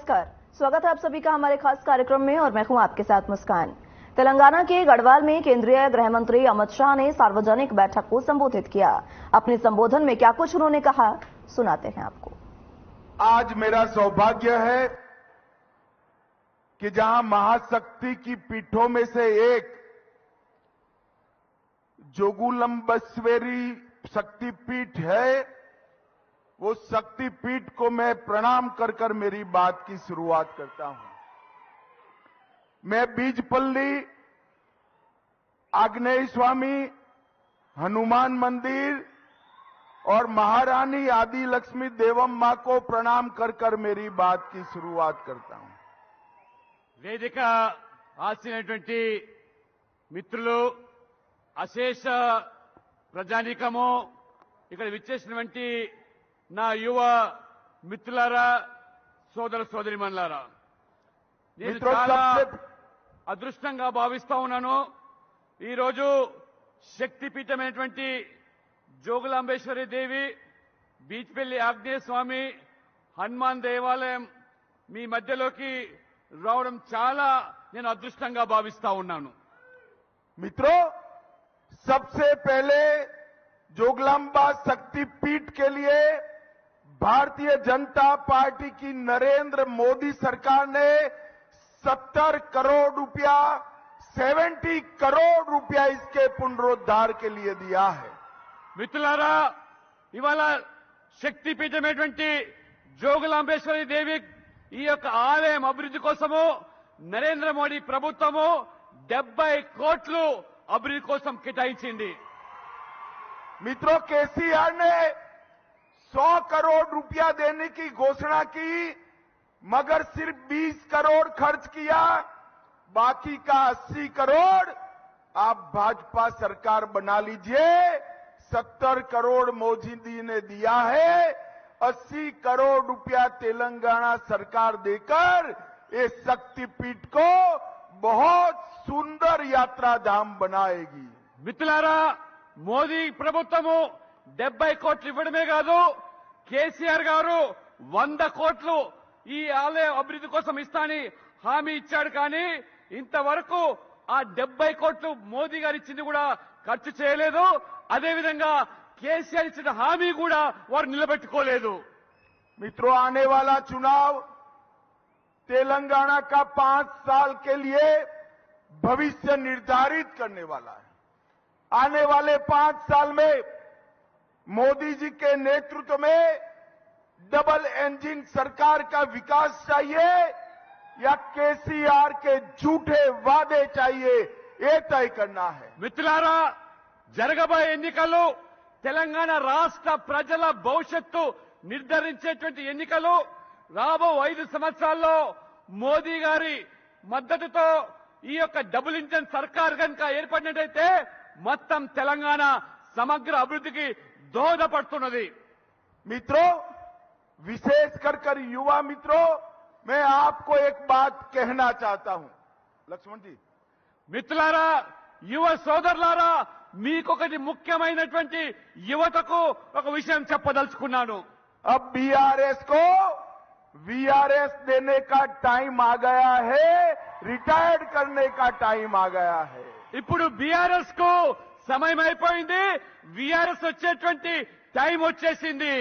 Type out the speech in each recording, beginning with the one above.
नमस्कार, स्वागत है आप सभी का हमारे खास कार्यक्रम में और मैं हूं आपके साथ मुस्कान। तेलंगाना के गढ़वाल में केंद्रीय गृह मंत्री अमित शाह ने सार्वजनिक बैठक को संबोधित किया। अपने संबोधन में क्या कुछ उन्होंने कहा, सुनाते हैं आपको। आज मेरा सौभाग्य है कि जहां महाशक्ति की पीठों में से एक जोगुलंबस्वेरी शक्तिपीठ है, वो शक्तिपीठ को मैं प्रणाम कर कर मेरी बात की शुरुआत करता हूं। मैं बीजपल्ली, आग्नेय स्वामी, हनुमान मंदिर और महारानी आदि लक्ष्मी देवम्मा को प्रणाम कर कर मेरी बात की शुरुआत करता हूं। వేదిక ఆశినటువంటి మిత్రులు, అశేష ప్రజానీకము, ఇక్కడ విచ్చేసినటువంటి నా యువ మిత్రులారా, సోదర సోదరిమణులారా, నేను చాలా అదృష్టంగా భావిస్తా ఉన్నాను. ఈరోజు శక్తిపీఠమైనటువంటి జోగులాంబేశ్వరి దేవి, బీచ్పల్లి ఆగ్నేయ స్వామి, హనుమాన్ దేవాలయం మీ మధ్యలోకి రావడం చాలా నేను అదృష్టంగా భావిస్తా ఉన్నాను. मित्रों, सबसे पहले जोगलांबा शक्तिपीठ के लिए भारतीय जनता पार्टी की नरेंद्र मोदी सरकार ने 70 करोड़ रुपया 70 करोड़ रुपया इसके पुनरुद्धार के लिए दिया है। మిత్రులారా, ఇవాళ శక్తిపీఠమైనటువంటి జోగులాంబేశ్వరి దేవి ఈ యొక్క ఆలయం అభివృద్ధి కోసము నరేంద్ర మోడీ ప్రభుత్వము 70 కోట్లు అభివృద్ధి కోసం కేటాయించింది. मित्रों, केसीआर ने 100 करोड़ रुपया देने की घोषणा की, मगर सिर्फ 20 करोड़ खर्च किया। बाकी का 80 करोड़ आप भाजपा सरकार बना लीजिए। 70 करोड़ मोदी जी ने दिया है, 80 करोड़ रुपया तेलंगाना सरकार देकर इस शक्तिपीठ को बहुत सुंदर यात्रा धाम बनाएगी। మిత్రులారా, మోదీ ప్రభుత్వము 70 కోట్లు ఇవ్వడమే కాదు, కేసీఆర్ గారు 100 కోట్లు ఈ ఆలయ అభివృద్ధి కోసం ఇస్తానని హామీ ఇచ్చాడు. కానీ ఇంతవరకు ఆ 70 కోట్లు మోదీ గారు ఇచ్చింది కూడా ఖర్చు చేయలేదు. అదేవిధంగా కేసీఆర్ ఇచ్చిన హామీ కూడా వారు నిలబెట్టుకోలేదు. मित्रों, आने वाला चुनाव तेलंगाना का 5 साल के लिए भविष्य निर्धारित करने वाला है। आने वाले 5 साल में मोदी जी के नेतृत्व में डबल इंजन सरकार का विकास चाहिए या केसीआर के झूठे वादे चाहिए, ये तय करना है। మిత్రులారా, జరగబోయే ఎన్నికలు తెలంగాణ రాష్ట్ర ప్రజల భవిష్యత్తు నిర్ధారించేటువంటి ఎన్నికలు. రాబో 5 సంవత్సరాల్లో మోదీ గారి మద్దతుతో ఈ యొక్క డబుల్ ఇంజన్ సర్కార్ కనుక ఏర్పడినట్టయితే మొత్తం తెలంగాణ సమగ్ర అభివృద్ధికి దోహదపడుతున్నది. मित्रों, विशेष कर युवा मित्रों, मैं आपको एक बात कहना चाहता हूं। लक्ष्मण जी, మిత్రులారా, యువ సోదరులారా, మీకొకటి ముఖ్యమైనటువంటి యువతకు ఒక విషయం చెప్పదలుచుకున్నాను. अब बीआरएस को वीआरएस देने का टाइम आ गया है, रिटायर्ड करने का टाइम आ गया है। ఇప్పుడు బీఆర్ఎస్ కు సమయం అయిపోయింది, వీఆర్ఎస్ వచ్చేటువంటి టైం వచ్చేసింది.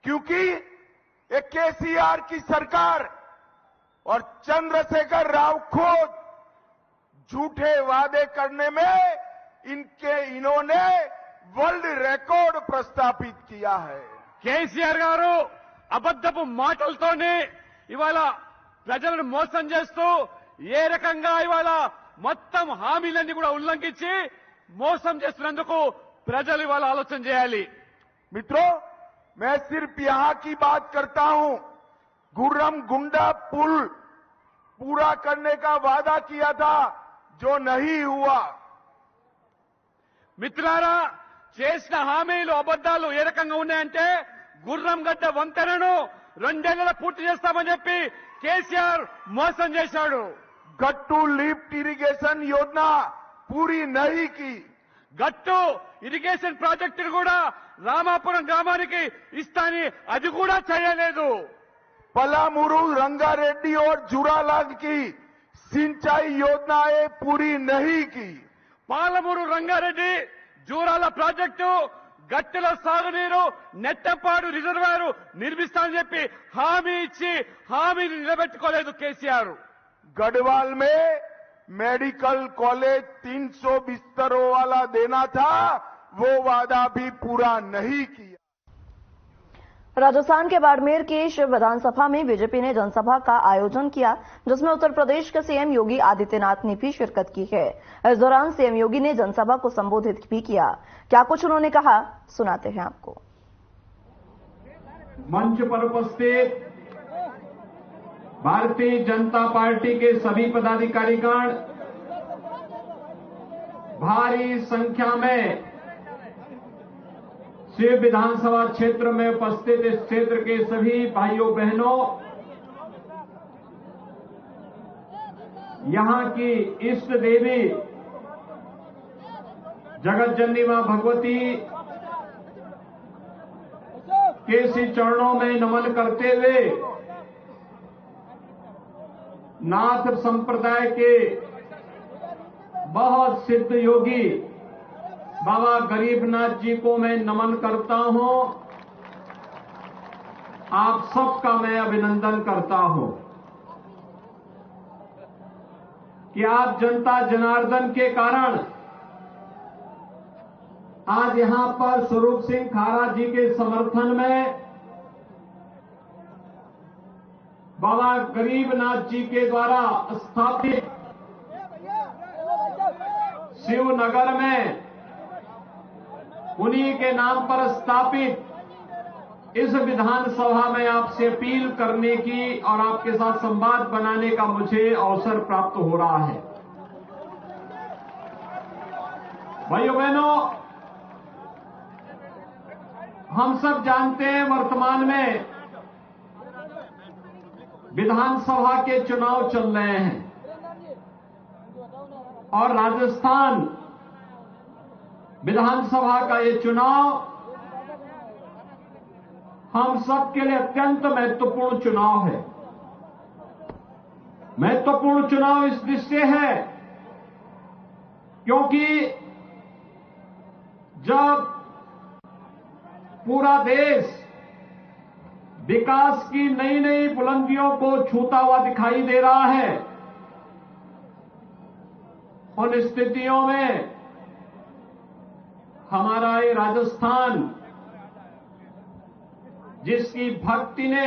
क्योंकि ये केसीआर की सरकार और चंद्रशेखर राव खुद झूठे वादे करने में इन्होंने वर्ल्ड रिकॉर्ड प्रस्थापित किया है। కేసీఆర్ గారు అబద్ధపు మాటలతోనే ఇవాళ ప్రజలను మోసం చేస్తూ ఏ రకంగా ఇవాళ మొత్తం హామీలన్నీ కూడా ఉల్లంఘించి మోసం చేస్తున్నందుకు ప్రజలు ఇవాళ ఆలోచన చేయాలి. मित्रों, मैं सिर्फ यहां की बात करता हूं। गुर्रम गुंडा पुल पूरा करने का वादा किया था, जो नहीं हुआ। మిత్రులారా, చేసిన హామీలు అబద్దాలు ఏ రకంగా ఉన్నాయంటే, గుర్రం గడ్డ వంతెనను 2 ఏళ్లలో పూర్తి చేస్తామని చెప్పి కేసీఆర్ మోసం చేశాడు. गट्टू लिफ्ट इरिगेशन योजना पूरी नहीं की। గట్టు ఇరిగేషన్ ప్రాజెక్టును కూడా రామాపురం గ్రామానికి ఇస్తాని అది కూడా చేయలేదు. पलामुरू, रंगारेड्डी और जुरालाग की सिंचाई योजनाएं पूरी नहीं की। పాలమూరు రంగారెడ్డి జూరాల ప్రాజెక్టు గట్టెల సాగునీరు నెట్టపాడు రిజర్వాయర్ నిర్మిస్తానని చెప్పి హామీ ఇచ్చి హామీని నిలబెట్టుకోలేదు కేసీఆర్। गढ़वाल में मेडिकल कॉलेज 300 बिस्तरों वाला देना था, वो वादा भी पूरा नहीं किया। राजस्थान के बाड़मेर की शिव विधानसभा में बीजेपी ने जनसभा का आयोजन किया, जिसमें उत्तर प्रदेश के सीएम योगी आदित्यनाथ ने भी शिरकत की है। इस दौरान सीएम योगी ने जनसभा को संबोधित भी किया। क्या कुछ उन्होंने कहा, सुनाते हैं आपको। मंच पर उपस्थित भारतीय जनता पार्टी के सभी पदाधिकारीगण, भारी संख्या में शिव विधानसभा क्षेत्र में उपस्थित इस क्षेत्र के सभी भाइयों बहनों, यहां की इष्ट देवी जगत जननी मां भगवती के श्री चरणों में नमन करते हुए नाथ संप्रदाय के बहुत सिद्ध योगी बाबा गरीबनाथ जी को मैं नमन करता हूं। आप सबका मैं अभिनंदन करता हूं कि आप जनता जनार्दन के कारण आज यहां पर स्वरूप सिंह खारा जी के समर्थन में बाबा गरीबनाथ जी के द्वारा स्थापित शिवनगर में उन्हीं के नाम पर स्थापित इस विधानसभा में आपसे अपील करने की और आपके साथ संवाद बनाने का मुझे अवसर प्राप्त हो रहा है। भाइयों बहनों, हम सब जानते हैं वर्तमान में विधानसभा के चुनाव चल रहे हैं और राजस्थान विधानसभा का ये चुनाव हम सब के लिए अत्यंत महत्वपूर्ण चुनाव है। महत्वपूर्ण चुनाव इस दृष्टि है क्योंकि जब पूरा देश विकास की नई नई बुलंदियों को छूता हुआ दिखाई दे रहा है, उन स्थितियों में हमारा ये राजस्थान, जिसकी भक्ति ने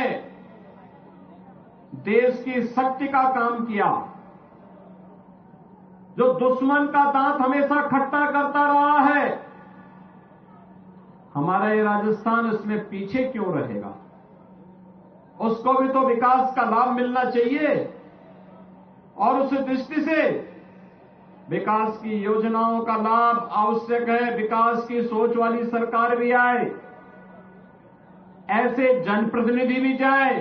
देश की शक्ति का काम किया, जो दुश्मन का दांत हमेशा खट्टा करता रहा है, हमारा ये राजस्थान इसमें पीछे क्यों रहेगा? उसको भी तो विकास का लाभ मिलना चाहिए और उस दृष्टि से विकास की योजनाओं का लाभ आवश्यक है। विकास की सोच वाली सरकार भी आए, ऐसे जनप्रतिनिधि भी जाए।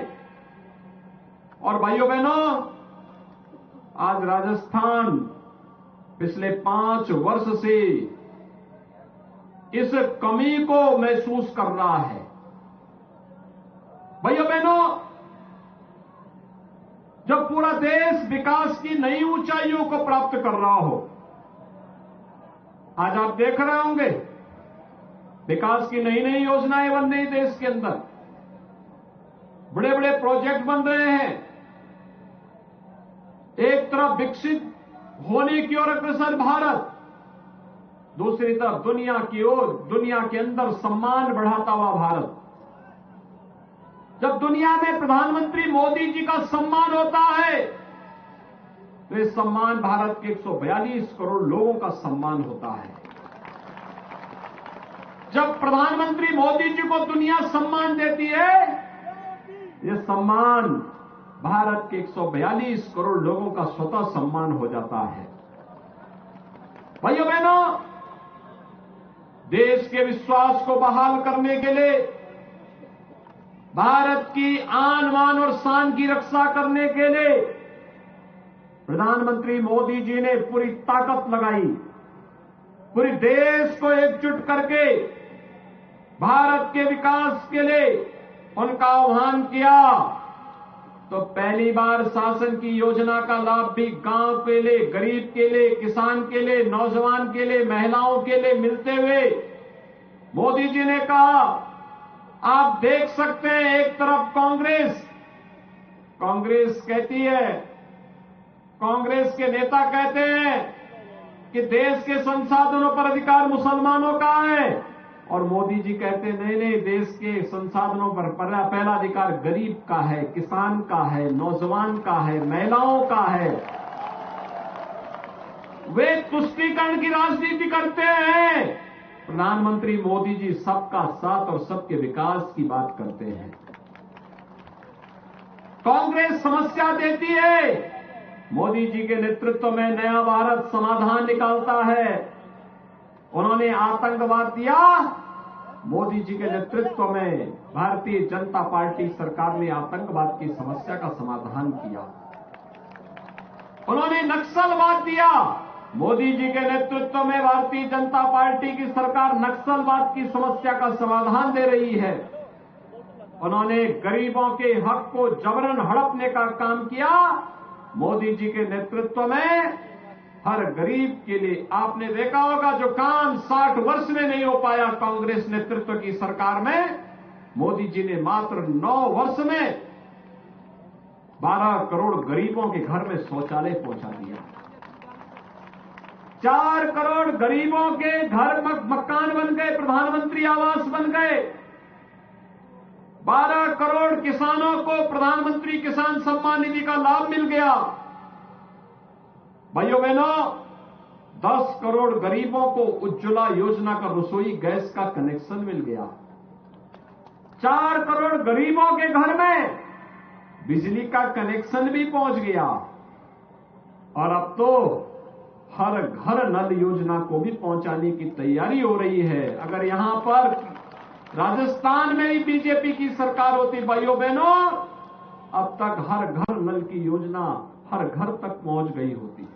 और भाइयों बहनों, आज राजस्थान पिछले 5 वर्ष से इस कमी को महसूस कर रहा है। भाइयों बहनों, जब पूरा देश विकास की नई ऊंचाइयों को प्राप्त कर रहा हो, आज आप देख रहे होंगे विकास की नई नई योजनाएं बन रही देश के अंदर, बड़े बड़े प्रोजेक्ट बन रहे हैं। एक तरफ विकसित होने की ओर अग्रसर भारत, दूसरी तरफ दुनिया की ओर, दुनिया के अंदर सम्मान बढ़ाता हुआ भारत। जब दुनिया में प्रधानमंत्री मोदी जी का सम्मान होता है तो ये सम्मान भारत के 142 करोड़ लोगों का सम्मान होता है। जब प्रधानमंत्री मोदी जी को दुनिया सम्मान देती है, ये सम्मान भारत के 142 करोड़ लोगों का स्वतः सम्मान हो जाता है। भाइयों बहनों, देश के विश्वास को बहाल करने के लिए, भारत की आन बान और शान की रक्षा करने के लिए प्रधानमंत्री मोदी जी ने पूरी ताकत लगाई, पूरे देश को एकजुट करके भारत के विकास के लिए उनका आह्वान किया तो पहली बार शासन की योजना का लाभ भी गांव के लिए, गरीब के लिए, किसान के लिए, नौजवान के लिए, महिलाओं के लिए मिलते हुए मोदी जी ने कहा, आप देख सकते हैं एक तरफ कांग्रेस कहती है, कांग्रेस के नेता कहते हैं कि देश के संसाधनों पर अधिकार मुसलमानों का है, और मोदी जी कहते हैं नहीं, देश के संसाधनों पर पहला अधिकार गरीब का है, किसान का है, नौजवान का है, महिलाओं का है। वे तुष्टीकरण की राजनीति करते हैं। प्रधानमंत्री मोदी जी सबका साथ और सबके विकास की बात करते हैं। कांग्रेस समस्या देती है, मोदी जी के नेतृत्व में नया भारत समाधान निकालता है। उन्होंने आतंकवाद दिया, मोदी जी के नेतृत्व में भारतीय जनता पार्टी सरकार ने आतंकवाद की समस्या का समाधान किया। उन्होंने नक्सलवाद दिया, मोदी जी के नेतृत्व में भारतीय जनता पार्टी की सरकार नक्सलवाद की समस्या का समाधान दे रही है। उन्होंने गरीबों के हक को जबरन हड़पने का काम किया, मोदी जी के नेतृत्व में हर गरीब के लिए आपने देखा होगा जो काम 60 वर्ष में नहीं हो पाया कांग्रेस नेतृत्व की सरकार में, मोदी जी ने मात्र 9 वर्ष में 12 करोड़ गरीबों के घर में शौचालय पहुंचा दिया। 4 करोड़ गरीबों के घर मकान बन गए, प्रधानमंत्री आवास बन गए। 12 करोड़ किसानों को प्रधानमंत्री किसान सम्मान निधि का लाभ मिल गया। भाइयों बहनों, 10 करोड़ गरीबों को उज्ज्वला योजना का रसोई गैस का कनेक्शन मिल गया। 4 करोड़ गरीबों के घर में बिजली का कनेक्शन भी पहुंच गया। और अब तो हर घर नल योजना को भी पहुंचाने की तैयारी हो रही है। अगर यहां पर राजस्थान में ही बीजेपी की सरकार होती, भाइयों बहनों, अब तक हर घर नल की योजना हर घर तक पहुंच गई होती।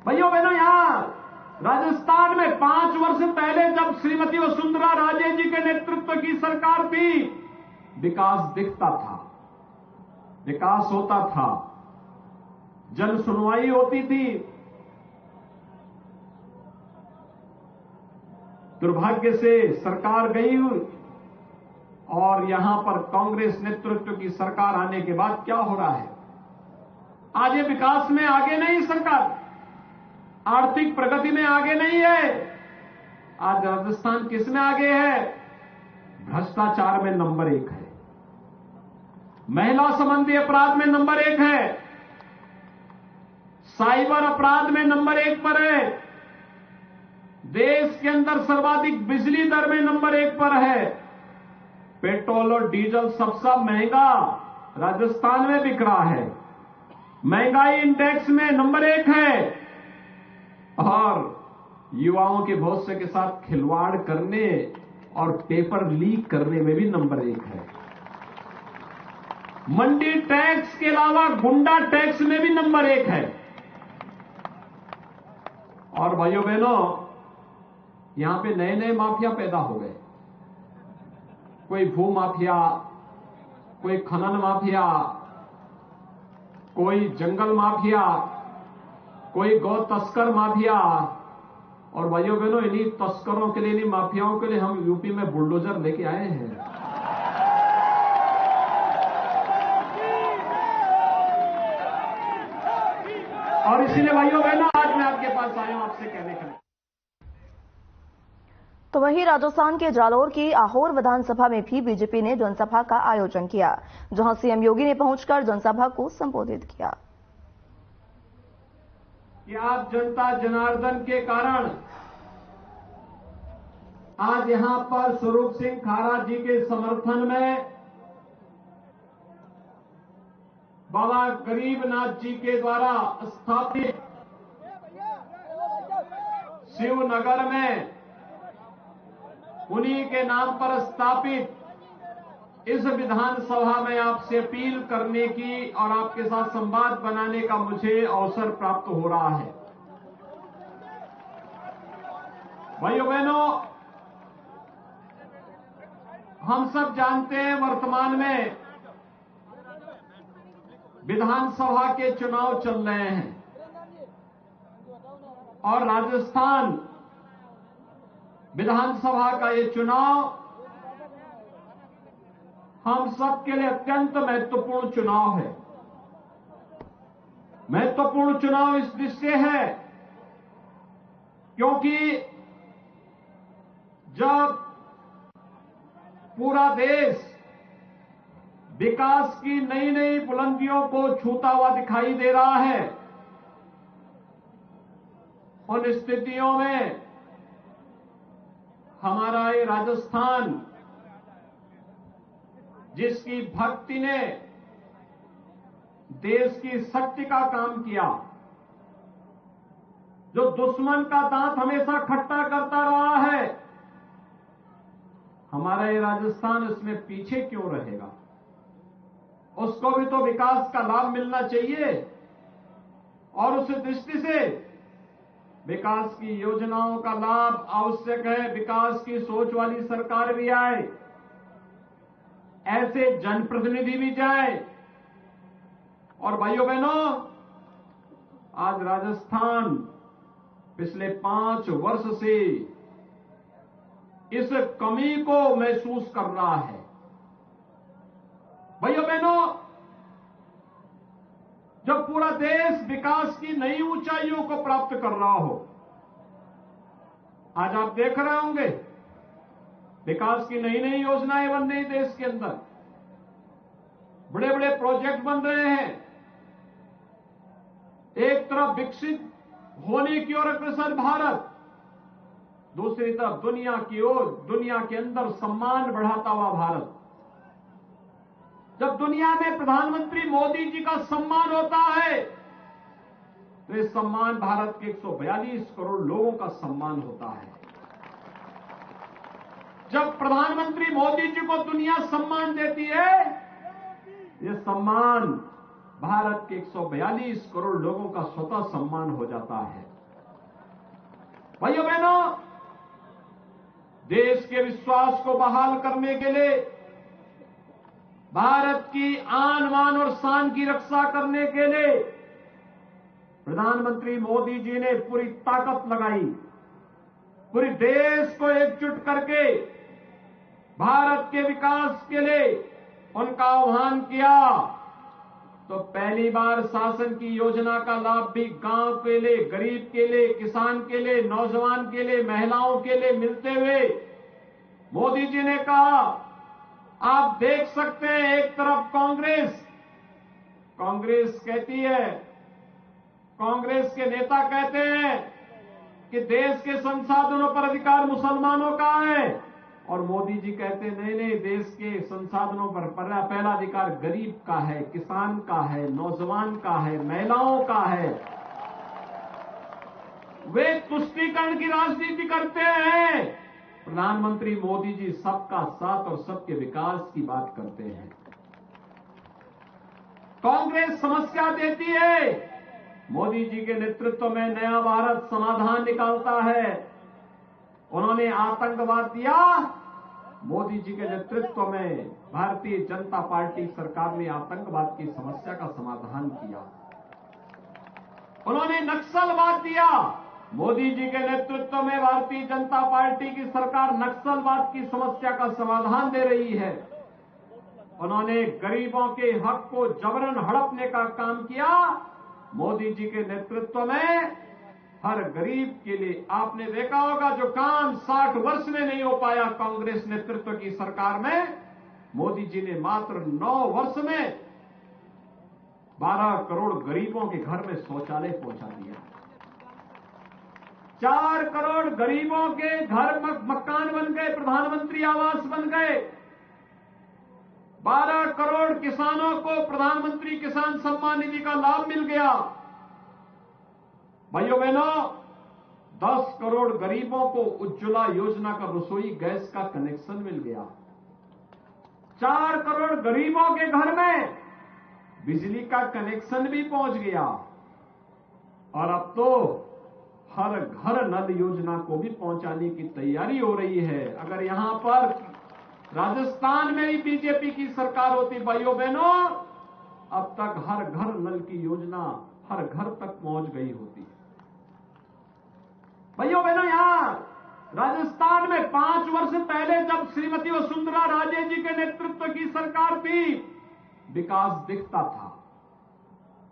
भाइयों बहनों, यहां राजस्थान में 5 वर्ष पहले जब श्रीमती वसुंधरा राजे जी के नेतृत्व की सरकार थी, विकास दिखता था, विकास होता था, जन सुनवाई होती थी। दुर्भाग्य से सरकार गई और यहां पर कांग्रेस नेतृत्व की सरकार आने के बाद क्या हो रहा है? आज ये विकास में आगे नहीं, सरकार आर्थिक प्रगति में आगे नहीं है। आज राजस्थान किस में आगे है? भ्रष्टाचार में नंबर 1 है, महिला संबंधी अपराध में नंबर 1 है, साइबर अपराध में नंबर 1 पर है, देश के अंदर सर्वाधिक बिजली दर में नंबर 1 पर है। पेट्रोल और डीजल सबसे महंगा राजस्थान में बिक रहा है, महंगाई इंडेक्स में नंबर 1 है, और युवाओं के भविष्य के साथ खिलवाड़ करने और पेपर लीक करने में भी नंबर 1 है। मंडी टैक्स के अलावा गुंडा टैक्स में भी नंबर 1 है। और भाइयों बहनों, यहां पे नए नए माफिया पैदा हो गए। कोई भू माफिया, कोई खनन माफिया, कोई जंगल माफिया, कोई गौ तस्कर माफिया। और भाइयों बहनों, इन्हीं तस्करों के लिए, इन्हीं माफियाओं के लिए हम यूपी में बुलडोजर लेके आए हैं। और इसीलिए भाइयों बहनों, आज मैं आपके पास आया हूं आपसे कहने के लिए। तो वहीं राजस्थान के जालोर की आहोर विधानसभा में भी बीजेपी ने जनसभा का आयोजन किया, जहां सीएम योगी ने पहुंचकर जनसभा को संबोधित किया। कि आप जनता जनार्दन के कारण आज यहां पर स्वरूप सिंह खारा जी के समर्थन में बाबा गरीबनाथ जी के द्वारा स्थापित शिवनगर में उन्हीं के नाम पर स्थापित इस विधानसभा में आपसे अपील करने की और आपके साथ संवाद बनाने का मुझे अवसर प्राप्त हो रहा है। भाइयों बहनों, हम सब जानते हैं वर्तमान में विधानसभा के चुनाव चल रहे हैं और राजस्थान विधानसभा का ये चुनाव हम सबके लिए अत्यंत महत्वपूर्ण चुनाव है। महत्वपूर्ण चुनाव इस दृष्टि है क्योंकि जब पूरा देश विकास की नई नई बुलंदियों को छूता हुआ दिखाई दे रहा है, उन स्थितियों में हमारा ये राजस्थान, जिसकी भक्ति ने देश की शक्ति का काम किया, जो दुश्मन का दांत हमेशा खट्टा करता रहा है, हमारा ये राजस्थान इसमें पीछे क्यों रहेगा? उसको भी तो विकास का लाभ मिलना चाहिए और उस दृष्टि से विकास की योजनाओं का लाभ आवश्यक है। विकास की सोच वाली सरकार भी आए, ऐसे जनप्रतिनिधि भी जाए। और भाइयों बहनों, आज राजस्थान पिछले 5 वर्ष से इस कमी को महसूस कर रहा है। भाइयों बहनों, जब पूरा देश विकास की नई ऊंचाइयों को प्राप्त कर रहा हो, आज आप देख रहे होंगे विकास की नई नई योजनाएं बन रही देश के अंदर, बड़े बड़े प्रोजेक्ट बन रहे हैं। एक तरफ विकसित होने की ओर अग्रसर भारत, दूसरी तरफ दुनिया की ओर, दुनिया के अंदर सम्मान बढ़ाता हुआ भारत। जब दुनिया में प्रधानमंत्री मोदी जी का सम्मान होता है तो इस सम्मान भारत के 142 करोड़ लोगों का सम्मान होता है। जब प्रधानमंत्री मोदी जी को दुनिया सम्मान देती है, ये सम्मान भारत के 142 करोड़ लोगों का स्वतः सम्मान हो जाता है। भाइयों बहनों, देश के विश्वास को बहाल करने के लिए, भारत की आन बान और शान की रक्षा करने के लिए प्रधानमंत्री मोदी जी ने पूरी ताकत लगाई, पूरे देश को एकजुट करके भारत के विकास के लिए उनका आह्वान किया। तो पहली बार शासन की योजना का लाभ भी गांव के लिए, गरीब के लिए, किसान के लिए, नौजवान के लिए, महिलाओं के लिए मिलते हुए मोदी जी ने कहा, आप देख सकते हैं एक तरफ कांग्रेस कहती है, कांग्रेस के नेता कहते हैं कि देश के संसाधनों पर अधिकार मुसलमानों का है, और मोदी जी कहते हैं नहीं नहीं, देश के संसाधनों पर पहला अधिकार गरीब का है, किसान का है, नौजवान का है, महिलाओं का है। वे तुष्टीकरण की राजनीति करते हैं। प्रधानमंत्री मोदी जी सबका साथ और सबके विकास की बात करते हैं। कांग्रेस समस्या देती है, मोदी जी के नेतृत्व में नया भारत समाधान निकालता है। उन्होंने आतंकवाद दिया, मोदी जी के नेतृत्व में भारतीय जनता पार्टी सरकार ने आतंकवाद की समस्या का समाधान किया। उन्होंने नक्सलवाद दिया, मोदी जी के नेतृत्व में भारतीय जनता पार्टी की सरकार नक्सलवाद की समस्या का समाधान दे रही है। उन्होंने गरीबों के हक को जबरन हड़पने का काम किया, मोदी जी के नेतृत्व में हर गरीब के लिए आपने देखा होगा जो काम 60 वर्ष में नहीं हो पाया कांग्रेस नेतृत्व की सरकार में, मोदी जी ने मात्र 9 वर्ष में 12 करोड़ गरीबों के घर में शौचालय पहुंचा दिया। 4 करोड़ गरीबों के घर मकान बन गए, प्रधानमंत्री आवास बन गए। 12 करोड़ किसानों को प्रधानमंत्री किसान सम्मान निधि का लाभ मिल गया। भाइयों बहनों, 10 करोड़ गरीबों को उज्ज्वला योजना का रसोई गैस का कनेक्शन मिल गया। 4 करोड़ गरीबों के घर में बिजली का कनेक्शन भी पहुंच गया। और अब तो हर घर नल योजना को भी पहुंचाने की तैयारी हो रही है। अगर यहां पर राजस्थान में ही बीजेपी की सरकार होती, भाइयों बहनों, अब तक हर घर नल की योजना हर घर तक पहुंच गई होती। भाइयों बहनों, यहां राजस्थान में 5 वर्ष पहले जब श्रीमती वसुंधरा राजे जी के नेतृत्व की सरकार थी, विकास दिखता था,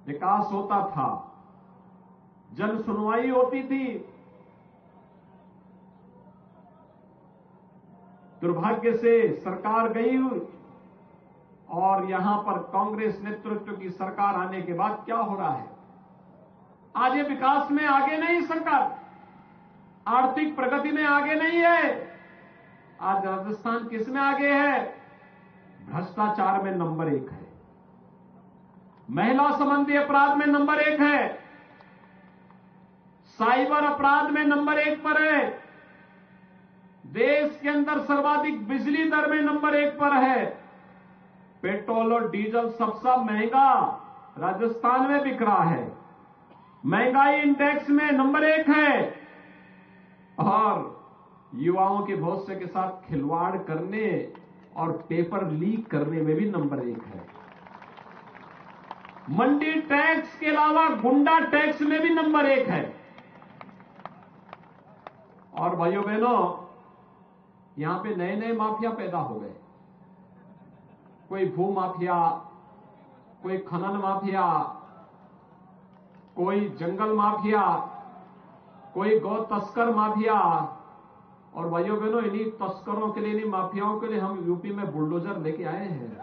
विकास होता था, जन सुनवाई होती थी। दुर्भाग्य से सरकार गई और यहां पर कांग्रेस नेतृत्व की सरकार आने के बाद क्या हो रहा है? आज ये विकास में आगे नहीं, सरकार आर्थिक प्रगति में आगे नहीं है। आज राजस्थान किस में आगे है? भ्रष्टाचार में नंबर 1 है, महिला संबंधी अपराध में नंबर 1 है, साइबर अपराध में नंबर 1 पर है, देश के अंदर सर्वाधिक बिजली दर में नंबर 1 पर है, पेट्रोल और डीजल सबसे महंगा राजस्थान में बिक रहा है, महंगाई इंडेक्स में नंबर 1 है, और युवाओं के भविष्य के साथ खिलवाड़ करने और पेपर लीक करने में भी नंबर 1 है। मंडी टैक्स के अलावा गुंडा टैक्स में भी नंबर 1 है। और भाइयों बहनों, यहां पे नए नए माफिया पैदा हो गए, कोई भू माफिया, कोई खनन माफिया, कोई जंगल माफिया, कोई गौ तस्कर माफिया। और भाइयों बहनों, इन्हीं तस्करों के लिए, इन्हीं माफियाओं के लिए हम यूपी में बुलडोजर लेके आए हैं।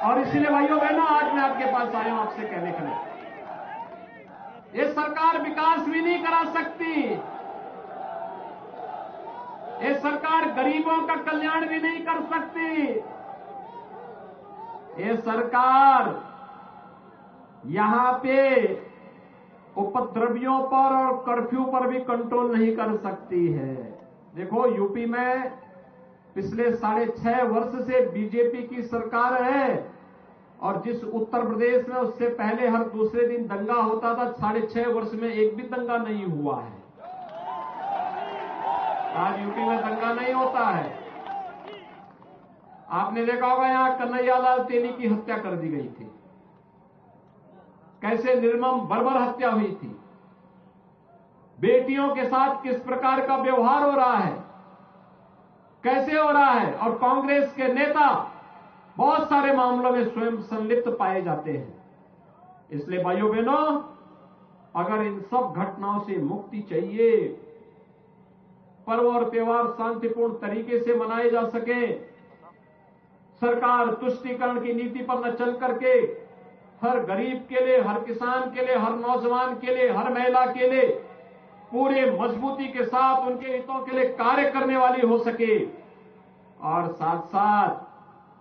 और इसीलिए भाइयों बहनों, आज मैं आपके पास आया हूं आपसे कहने के लिए, ये सरकार विकास भी नहीं करा सकती, ये सरकार गरीबों का कल्याण भी नहीं कर सकती, ये सरकार यहां पे उपद्रवियों पर और कर्फ्यू पर भी कंट्रोल नहीं कर सकती है। देखो, यूपी में पिछले 6.5 वर्ष से बीजेपी की सरकार है, और जिस उत्तर प्रदेश में उससे पहले हर दूसरे दिन दंगा होता था, 6.5 वर्ष में एक भी दंगा नहीं हुआ है। आज यूपी में दंगा नहीं होता है। आपने देखा होगा, यहां कन्हैयालाल तेली की हत्या कर दी गई थी, कैसे निर्मम बर्बर हत्या हुई थी, बेटियों के साथ किस प्रकार का व्यवहार हो रहा है, कैसे हो रहा है। और कांग्रेस के नेता बहुत सारे मामलों में स्वयं संलिप्त पाए जाते हैं। इसलिए भाइयों बहनों, अगर इन सब घटनाओं से मुक्ति चाहिए, पर्व और त्योहार शांतिपूर्ण तरीके से मनाए जा सके, सरकार तुष्टीकरण की नीति पर न चल करके हर गरीब के लिए, हर किसान के लिए, हर नौजवान के लिए, हर महिला के लिए पूरे मजबूती के साथ उनके हितों के लिए कार्य करने वाली हो सके, और साथ साथ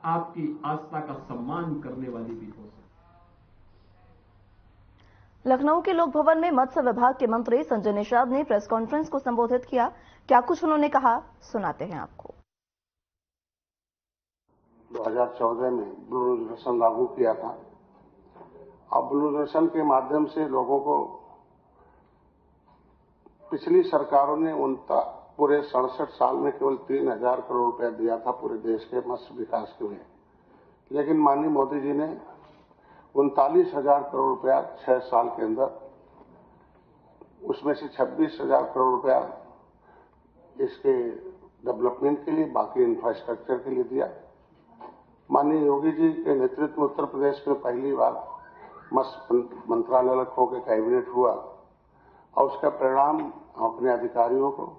आपकी आस्था का सम्मान करने वाली भी हो सके। लखनऊ के लोक भवन में मत्स्य विभाग के मंत्री संजय निषाद ने प्रेस कॉन्फ्रेंस को संबोधित किया। क्या कुछ उन्होंने कहा, सुनाते हैं आपको। 2014 में ब्लू रेगुलेशन लागू किया था। अब ब्लू रेगुलेशन के माध्यम से लोगों को पिछली सरकारों ने पूरे 67 साल में केवल 3,000 करोड़ रुपया दिया था पूरे देश के मत्स्य विकास के लिए, लेकिन माननीय मोदी जी ने 39,000 करोड़ रुपया 6 साल के अंदर, उसमें से 26,000 करोड़ रुपया इसके डेवलपमेंट के लिए, बाकी इंफ्रास्ट्रक्चर के लिए दिया। माननीय योगी जी के नेतृत्व में उत्तर प्रदेश में पहली बार मत्स्य मंत्रालय खो के कैबिनेट हुआ, और उसका परिणाम अपने अधिकारियों को,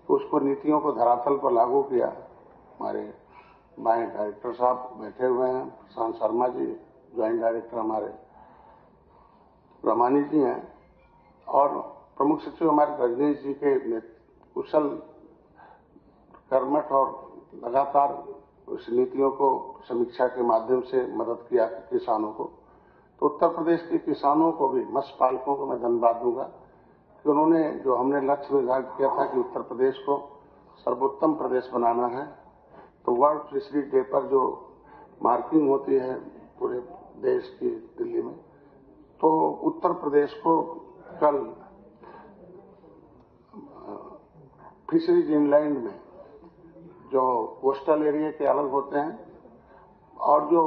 उसको नीतियों को धरातल पर लागू किया। हमारे बाएं डायरेक्टर साहब बैठे हुए हैं, प्रशांत शर्मा जी, ज्वाइंट डायरेक्टर हमारे रमानी जी हैं, और प्रमुख सचिव हमारे रजनीश जी के कुशल कर्मठ और लगातार उस नीतियों को समीक्षा के माध्यम से मदद किया किसानों को। तो उत्तर प्रदेश के किसानों को भी, मत्स्य पालकों को मैं धन्यवाद दूंगा कि उन्होंने जो हमने लक्ष्य निर्धारित किया था कि उत्तर प्रदेश को सर्वोत्तम प्रदेश बनाना है, तो वर्ल्ड फिशरी डे पर जो मार्किंग होती है पूरे देश की दिल्ली में, तो उत्तर प्रदेश को कल फिशरीज इंग्लैंड में जो कोस्टल एरिया के अलग होते हैं और जो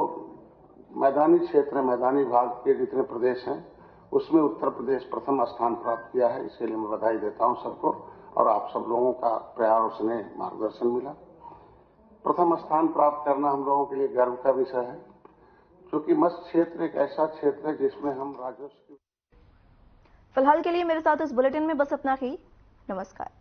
मैदानी क्षेत्र, मैदानी भाग के जितने प्रदेश हैं उसमें उत्तर प्रदेश प्रथम स्थान प्राप्त किया है। इसके लिए मैं बधाई देता हूं सबको और आप सब लोगों का प्यार और स्नेह मार्गदर्शन मिला। प्रथम स्थान प्राप्त करना हम लोगों के लिए गर्व का विषय है, क्योंकि मत्स्य क्षेत्र एक ऐसा क्षेत्र है जिसमें हम राजस्व। फिलहाल के लिए मेरे साथ इस बुलेटिन में बस इतना ही। नमस्कार।